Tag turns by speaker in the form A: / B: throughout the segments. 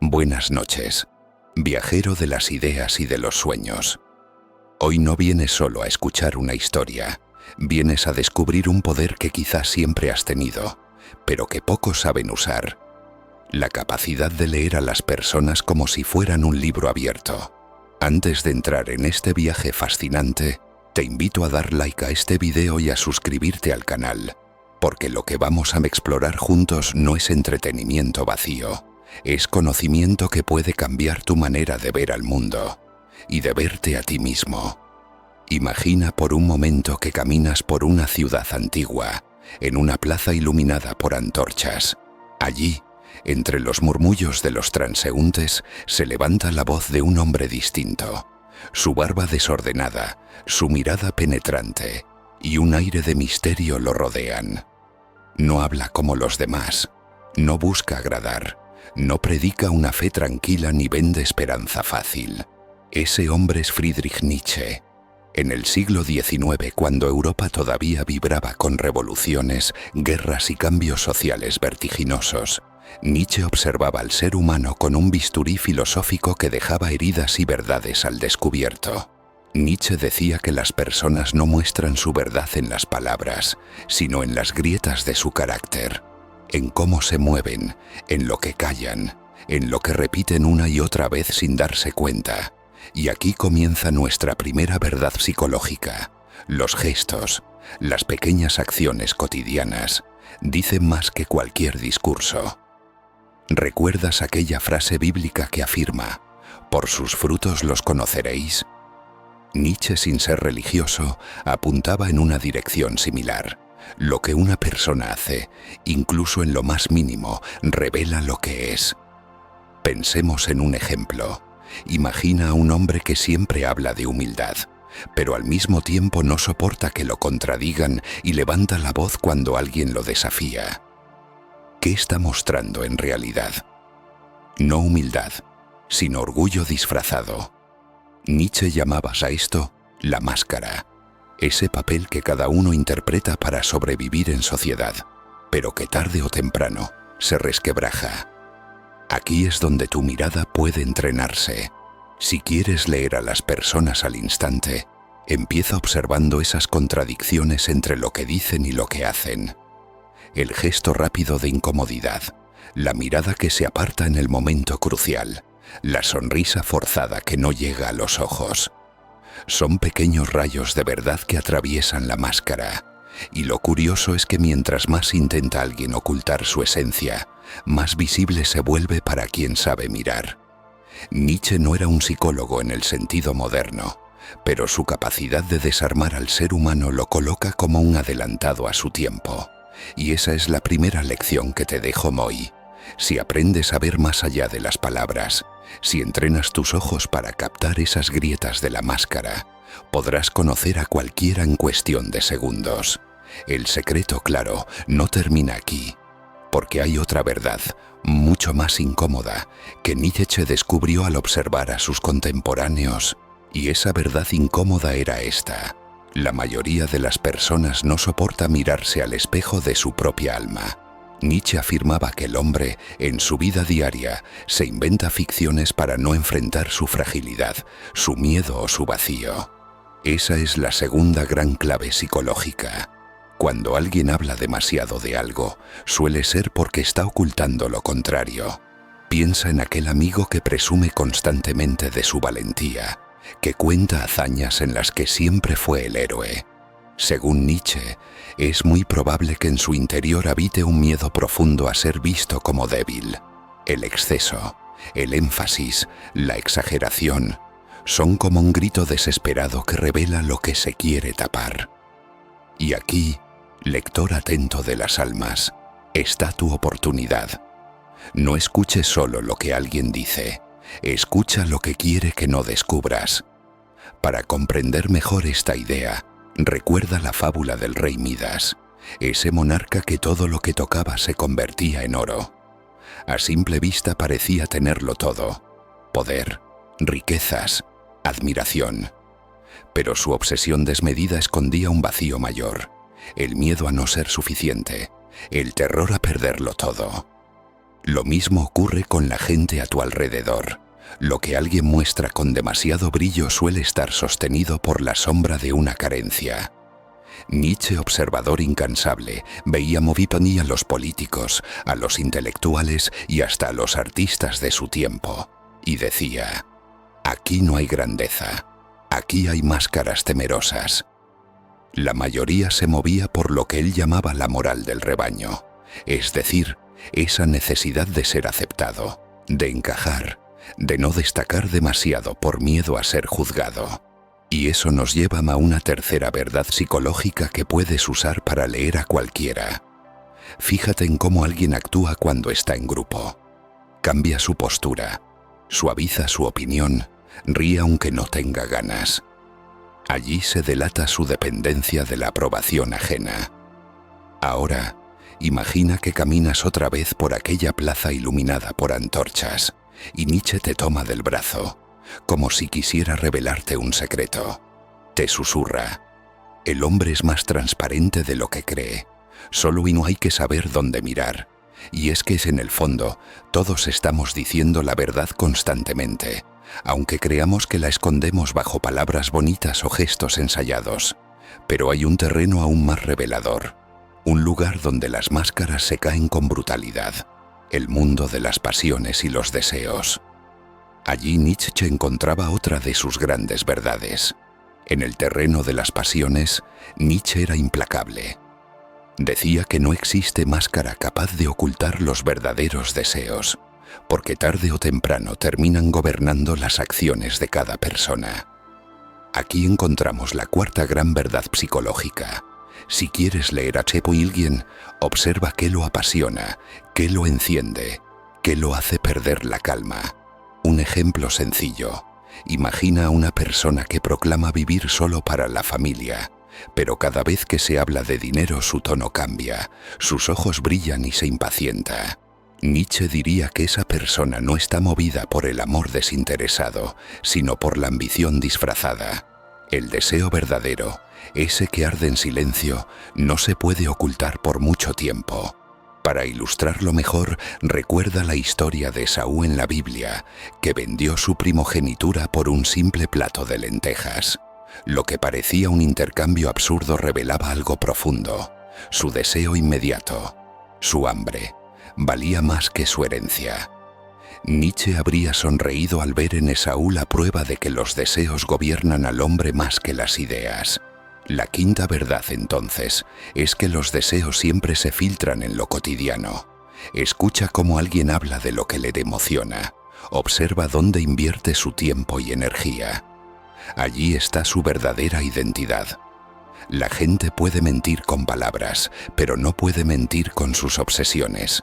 A: Buenas noches, viajero de las ideas y de los sueños. Hoy no vienes solo a escuchar una historia, vienes a descubrir un poder que quizás siempre has tenido, pero que pocos saben usar. La capacidad de leer a las personas como si fueran un libro abierto. Antes de entrar en este viaje fascinante, te invito a dar like a este video y a suscribirte al canal, porque lo que vamos a explorar juntos no es entretenimiento vacío, es conocimiento que puede cambiar tu manera de ver al mundo y de verte a ti mismo. Imagina por un momento que caminas por una ciudad antigua, en una plaza iluminada por antorchas. Allí, entre los murmullos de los transeúntes, se levanta la voz de un hombre distinto. Su barba desordenada, su mirada penetrante y un aire de misterio lo rodean. No habla como los demás, no busca agradar, no predica una fe tranquila ni vende esperanza fácil. Ese hombre es Friedrich Nietzsche. En el siglo XIX, cuando Europa todavía vibraba con revoluciones, guerras y cambios sociales vertiginosos, Nietzsche observaba al ser humano con un bisturí filosófico que dejaba heridas y verdades al descubierto. Nietzsche decía que las personas no muestran su verdad en las palabras, sino en las grietas de su carácter, en cómo se mueven, en lo que callan, en lo que repiten una y otra vez sin darse cuenta. Y aquí comienza nuestra primera verdad psicológica. Los gestos, las pequeñas acciones cotidianas, dicen más que cualquier discurso. ¿Recuerdas aquella frase bíblica que afirma, «Por sus frutos los conoceréis»? Nietzsche, sin ser religioso, apuntaba en una dirección similar. Lo que una persona hace, incluso en lo más mínimo, revela lo que es. Pensemos en un ejemplo. Imagina a un hombre que siempre habla de humildad, pero al mismo tiempo no soporta que lo contradigan y levanta la voz cuando alguien lo desafía. ¿Qué está mostrando en realidad? No humildad, sino orgullo disfrazado. Nietzsche llamaba a esto la máscara, ese papel que cada uno interpreta para sobrevivir en sociedad, pero que tarde o temprano se resquebraja. Aquí es donde tu mirada puede entrenarse. Si quieres leer a las personas al instante, empieza observando esas contradicciones entre lo que dicen y lo que hacen. El gesto rápido de incomodidad, la mirada que se aparta en el momento crucial, la sonrisa forzada que no llega a los ojos. Son pequeños rayos de verdad que atraviesan la máscara. Y lo curioso es que mientras más intenta alguien ocultar su esencia, más visible se vuelve para quien sabe mirar. Nietzsche no era un psicólogo en el sentido moderno, pero su capacidad de desarmar al ser humano lo coloca como un adelantado a su tiempo. Y esa es la primera lección que te dejo hoy. Si aprendes a ver más allá de las palabras, si entrenas tus ojos para captar esas grietas de la máscara, podrás conocer a cualquiera en cuestión de segundos. El secreto, claro, no termina aquí, porque hay otra verdad, mucho más incómoda, que Nietzsche descubrió al observar a sus contemporáneos, y esa verdad incómoda era esta. La mayoría de las personas no soporta mirarse al espejo de su propia alma. Nietzsche afirmaba que el hombre, en su vida diaria, se inventa ficciones para no enfrentar su fragilidad, su miedo o su vacío. Esa es la segunda gran clave psicológica. Cuando alguien habla demasiado de algo, suele ser porque está ocultando lo contrario. Piensa en aquel amigo que presume constantemente de su valentía, que cuenta hazañas en las que siempre fue el héroe. Según Nietzsche, es muy probable que en su interior habite un miedo profundo a ser visto como débil. El exceso, el énfasis, la exageración, son como un grito desesperado que revela lo que se quiere tapar. Y aquí, lector atento de las almas, está tu oportunidad. No escuches solo lo que alguien dice, escucha lo que quiere que no descubras. Para comprender mejor esta idea, recuerda la fábula del rey Midas, ese monarca que todo lo que tocaba se convertía en oro. A simple vista parecía tenerlo todo: poder, riquezas, admiración. Pero su obsesión desmedida escondía un vacío mayor, el miedo a no ser suficiente, el terror a perderlo todo. Lo mismo ocurre con la gente a tu alrededor. Lo que alguien muestra con demasiado brillo suele estar sostenido por la sombra de una carencia. Nietzsche, observador incansable, veía movipanía a los políticos, a los intelectuales y hasta a los artistas de su tiempo, y decía: aquí no hay grandeza, aquí hay máscaras temerosas. La mayoría se movía por lo que él llamaba la moral del rebaño, es decir, esa necesidad de ser aceptado, de encajar, de no destacar demasiado por miedo a ser juzgado. Y eso nos lleva a una tercera verdad psicológica que puedes usar para leer a cualquiera. Fíjate en cómo alguien actúa cuando está en grupo. Cambia su postura, suaviza su opinión, ríe aunque no tenga ganas. Allí se delata su dependencia de la aprobación ajena. Ahora, imagina que caminas otra vez por aquella plaza iluminada por antorchas, y Nietzsche te toma del brazo, como si quisiera revelarte un secreto. Te susurra: el hombre es más transparente de lo que cree, solo y no hay que saber dónde mirar. Y es que en el fondo, todos estamos diciendo la verdad constantemente, aunque creamos que la escondemos bajo palabras bonitas o gestos ensayados. Pero hay un terreno aún más revelador, un lugar donde las máscaras se caen con brutalidad, el mundo de las pasiones y los deseos. Allí Nietzsche encontraba otra de sus grandes verdades. En el terreno de las pasiones, Nietzsche era implacable. Decía que no existe máscara capaz de ocultar los verdaderos deseos, porque tarde o temprano terminan gobernando las acciones de cada persona. Aquí encontramos la cuarta gran verdad psicológica. Si quieres leer a Chepoilgien, observa qué lo apasiona, qué lo enciende, qué lo hace perder la calma. Un ejemplo sencillo. Imagina a una persona que proclama vivir solo para la familia, pero cada vez que se habla de dinero su tono cambia, sus ojos brillan y se impacienta. Nietzsche diría que esa persona no está movida por el amor desinteresado, sino por la ambición disfrazada. El deseo verdadero, ese que arde en silencio, no se puede ocultar por mucho tiempo. Para ilustrarlo mejor, recuerda la historia de Esaú en la Biblia, que vendió su primogenitura por un simple plato de lentejas. Lo que parecía un intercambio absurdo revelaba algo profundo: su deseo inmediato, su hambre, valía más que su herencia. Nietzsche habría sonreído al ver en Esaú la prueba de que los deseos gobiernan al hombre más que las ideas. La quinta verdad, entonces, es que los deseos siempre se filtran en lo cotidiano. Escucha cómo alguien habla de lo que le emociona. Observa dónde invierte su tiempo y energía. Allí está su verdadera identidad. La gente puede mentir con palabras, pero no puede mentir con sus obsesiones.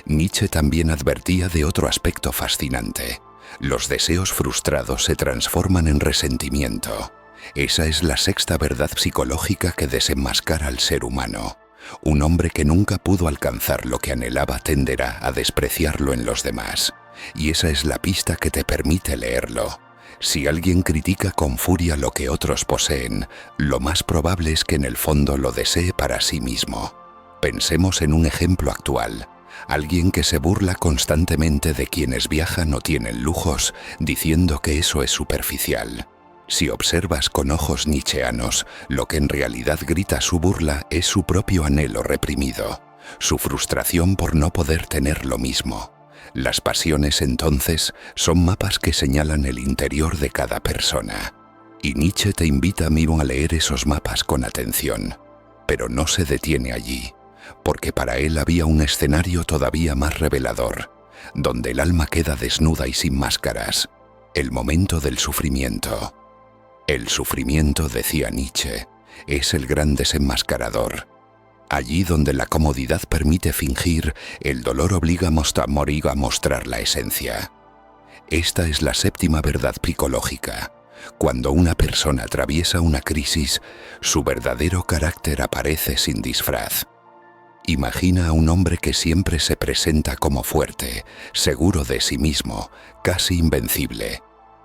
A: Nietzsche también advertía de otro aspecto fascinante. Los deseos frustrados se transforman en resentimiento. Esa es la sexta verdad psicológica que desenmascara al ser humano. Un hombre que nunca pudo alcanzar lo que anhelaba tenderá a despreciarlo en los demás. Y esa es la pista que te permite leerlo. Si alguien critica con furia lo que otros poseen, lo más probable es que en el fondo lo desee para sí mismo. Pensemos en un ejemplo actual. Alguien que se burla constantemente de quienes viajan o tienen lujos, diciendo que eso es superficial. Si observas con ojos nietzscheanos, lo que en realidad grita su burla es su propio anhelo reprimido, su frustración por no poder tener lo mismo. Las pasiones, entonces, son mapas que señalan el interior de cada persona. Y Nietzsche te invita a leer esos mapas con atención. Pero no se detiene allí, porque para él había un escenario todavía más revelador, donde el alma queda desnuda y sin máscaras: el momento del sufrimiento. El sufrimiento, decía Nietzsche, es el gran desenmascarador. Allí donde la comodidad permite fingir, el dolor obliga a mostrar la esencia. Esta es la séptima verdad psicológica. Cuando una persona atraviesa una crisis, su verdadero carácter aparece sin disfraz. Imagina a un hombre que siempre se presenta como fuerte, seguro de sí mismo, casi invencible.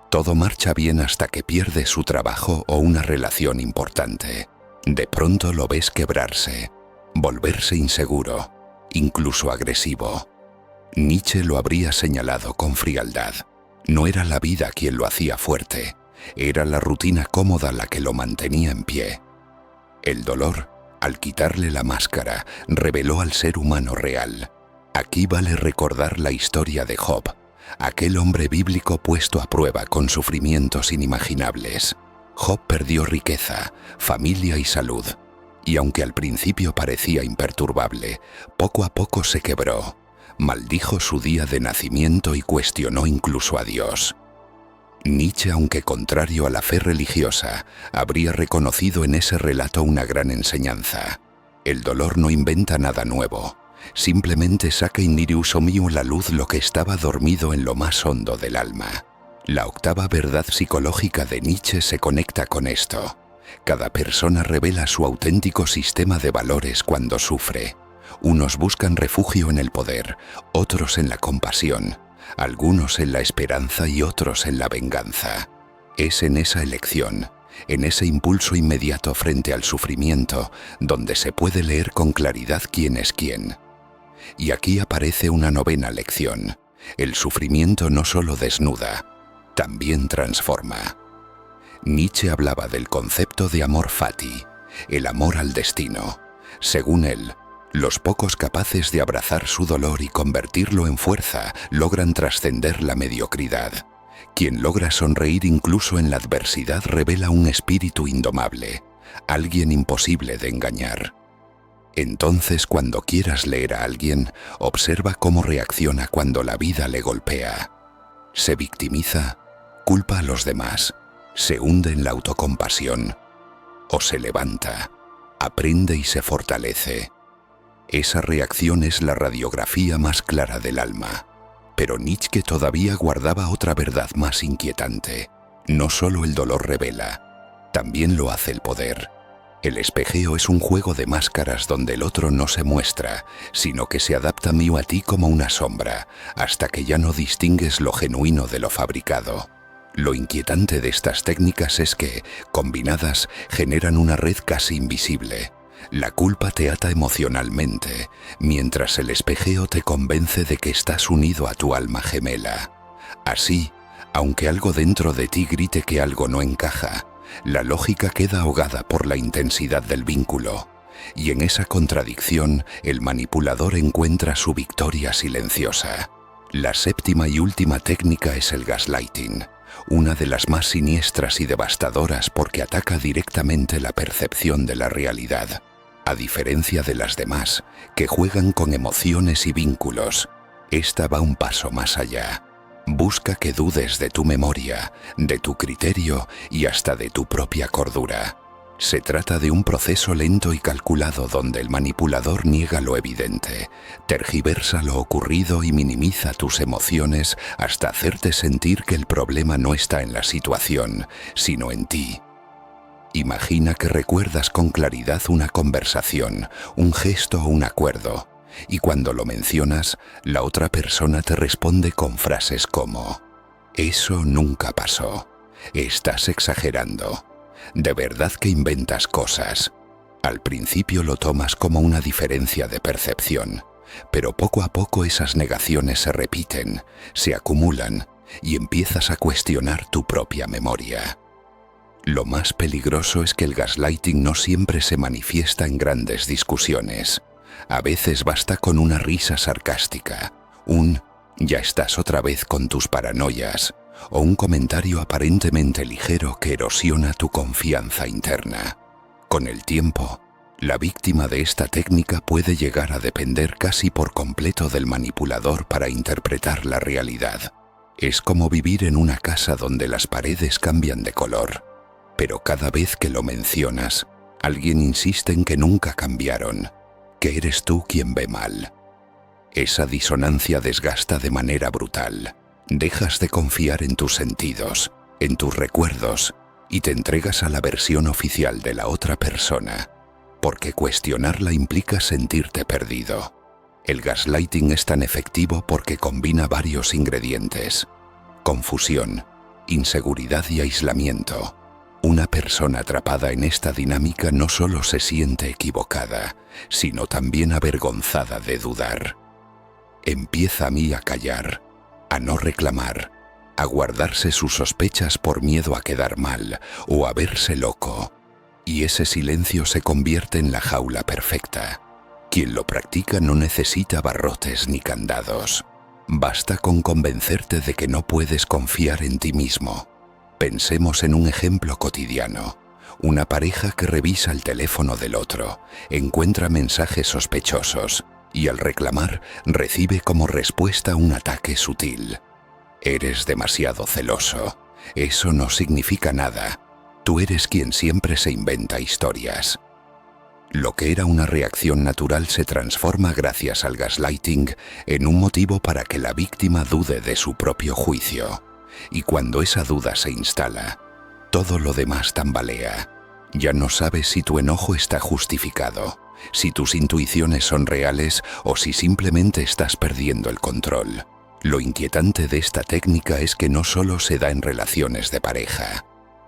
A: Todo marcha bien hasta que pierde su trabajo o una relación importante. De pronto lo ves quebrarse, volverse inseguro, incluso agresivo. Nietzsche lo habría señalado con frialdad. No era la vida quien lo hacía fuerte, era la rutina cómoda la que lo mantenía en pie. El dolor, al quitarle la máscara, reveló al ser humano real. Aquí vale recordar la historia de Job, aquel hombre bíblico puesto a prueba con sufrimientos inimaginables. Job perdió riqueza, familia y salud, y aunque al principio parecía imperturbable, poco a poco se quebró, maldijo su día de nacimiento y cuestionó incluso a Dios. Nietzsche, aunque contrario a la fe religiosa, habría reconocido en ese relato una gran enseñanza. El dolor no inventa nada nuevo, simplemente saca in irius mio la luz lo que estaba dormido en lo más hondo del alma. La octava verdad psicológica de Nietzsche se conecta con esto. Cada persona revela su auténtico sistema de valores cuando sufre. Unos buscan refugio en el poder, otros en la compasión, algunos en la esperanza y otros en la venganza. Es en esa elección, en ese impulso inmediato frente al sufrimiento, donde se puede leer con claridad quién es quién. Y aquí aparece una novena lección. El sufrimiento no solo desnuda, también transforma. Nietzsche hablaba del concepto de amor fati, el amor al destino. Según él, los pocos capaces de abrazar su dolor y convertirlo en fuerza logran trascender la mediocridad. Quien logra sonreír incluso en la adversidad revela un espíritu indomable, alguien imposible de engañar. Entonces, cuando quieras leer a alguien, observa cómo reacciona cuando la vida le golpea. Se victimiza, culpa a los demás, se hunde en la autocompasión, o se levanta, aprende y se fortalece. Esa reacción es la radiografía más clara del alma. Pero Nietzsche todavía guardaba otra verdad más inquietante. No solo el dolor revela, también lo hace el poder. El espejeo es un juego de máscaras donde el otro no se muestra, sino que se adapta a ti como una sombra, hasta que ya no distingues lo genuino de lo fabricado. Lo inquietante de estas técnicas es que, combinadas, generan una red casi invisible. La culpa te ata emocionalmente, mientras el espejeo te convence de que estás unido a tu alma gemela. Así, aunque algo dentro de ti grite que algo no encaja, la lógica queda ahogada por la intensidad del vínculo, y en esa contradicción el manipulador encuentra su victoria silenciosa. La séptima y última técnica es el gaslighting, una de las más siniestras y devastadoras porque ataca directamente la percepción de la realidad. A diferencia de las demás, que juegan con emociones y vínculos, esta va un paso más allá. Busca que dudes de tu memoria, de tu criterio y hasta de tu propia cordura. Se trata de un proceso lento y calculado donde el manipulador niega lo evidente, tergiversa lo ocurrido y minimiza tus emociones hasta hacerte sentir que el problema no está en la situación, sino en ti. Imagina que recuerdas con claridad una conversación, un gesto o un acuerdo, y cuando lo mencionas, la otra persona te responde con frases como: «Eso nunca pasó, estás exagerando, de verdad que inventas cosas». Al principio lo tomas como una diferencia de percepción, pero poco a poco esas negaciones se repiten, se acumulan, y empiezas a cuestionar tu propia memoria. Lo más peligroso es que el gaslighting no siempre se manifiesta en grandes discusiones. A veces basta con una risa sarcástica, un «ya estás otra vez con tus paranoias» o un comentario aparentemente ligero que erosiona tu confianza interna. Con el tiempo, la víctima de esta técnica puede llegar a depender casi por completo del manipulador para interpretar la realidad. Es como vivir en una casa donde las paredes cambian de color, pero cada vez que lo mencionas, alguien insiste en que nunca cambiaron, que eres tú quien ve mal. Esa disonancia desgasta de manera brutal. Dejas de confiar en tus sentidos, en tus recuerdos, y te entregas a la versión oficial de la otra persona, porque cuestionarla implica sentirte perdido. El gaslighting es tan efectivo porque combina varios ingredientes: confusión, inseguridad y aislamiento. Una persona atrapada en esta dinámica no solo se siente equivocada, sino también avergonzada de dudar. Empieza a mí a callar, a no reclamar, a guardarse sus sospechas por miedo a quedar mal o a verse loco. Y ese silencio se convierte en la jaula perfecta. Quien lo practica no necesita barrotes ni candados. Basta con convencerte de que no puedes confiar en ti mismo. Pensemos en un ejemplo cotidiano. Una pareja que revisa el teléfono del otro, encuentra mensajes sospechosos y al reclamar recibe como respuesta un ataque sutil. Eres demasiado celoso. Eso no significa nada. Tú eres quien siempre se inventa historias. Lo que era una reacción natural se transforma gracias al gaslighting en un motivo para que la víctima dude de su propio juicio. Y cuando esa duda se instala, todo lo demás tambalea. Ya no sabes si tu enojo está justificado, si tus intuiciones son reales o si simplemente estás perdiendo el control. Lo inquietante de esta técnica es que no solo se da en relaciones de pareja.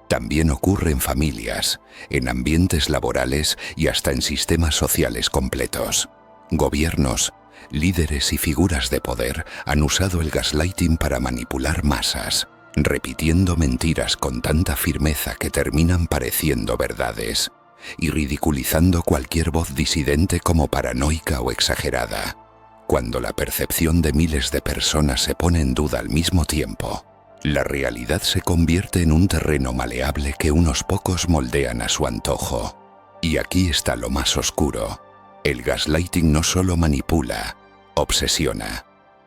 A: También ocurre en familias, en ambientes laborales y hasta en sistemas sociales completos. Gobiernos, líderes y figuras de poder han usado el gaslighting para manipular masas, repitiendo mentiras con tanta firmeza que terminan pareciendo verdades, y ridiculizando cualquier voz disidente como paranoica o exagerada. Cuando la percepción de miles de personas se pone en duda al mismo tiempo, la realidad se convierte en un terreno maleable que unos pocos moldean a su antojo. Y aquí está lo más oscuro. El gaslighting no solo manipula, obsesiona.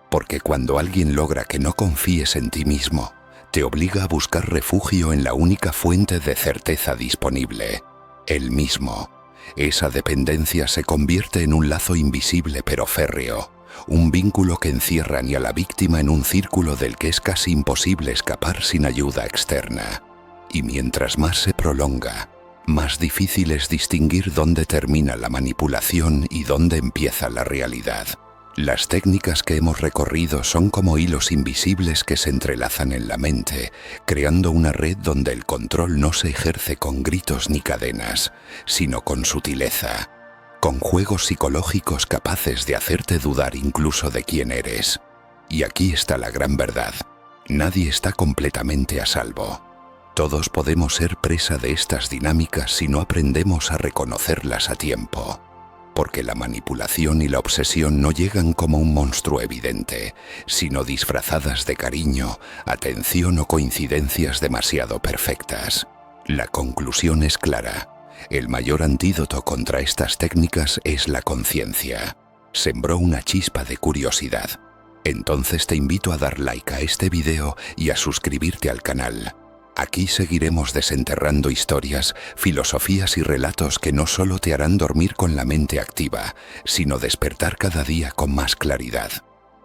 A: Porque cuando alguien logra que no confíes en ti mismo, te obliga a buscar refugio en la única fuente de certeza disponible, él mismo. Esa dependencia se convierte en un lazo invisible pero férreo. Un vínculo que encierra ni a la víctima en un círculo del que es casi imposible escapar sin ayuda externa. Y mientras más se prolonga, más difícil es distinguir dónde termina la manipulación y dónde empieza la realidad. Las técnicas que hemos recorrido son como hilos invisibles que se entrelazan en la mente, creando una red donde el control no se ejerce con gritos ni cadenas, sino con sutileza, con juegos psicológicos capaces de hacerte dudar incluso de quién eres. Y aquí está la gran verdad. Nadie está completamente a salvo. Todos podemos ser presa de estas dinámicas si no aprendemos a reconocerlas a tiempo. Porque la manipulación y la obsesión no llegan como un monstruo evidente, sino disfrazadas de cariño, atención o coincidencias demasiado perfectas. La conclusión es clara. El mayor antídoto contra estas técnicas es la conciencia. Sembró una chispa de curiosidad. Entonces te invito a dar like a este video y a suscribirte al canal. Aquí seguiremos desenterrando historias, filosofías y relatos que no solo te harán dormir con la mente activa, sino despertar cada día con más claridad.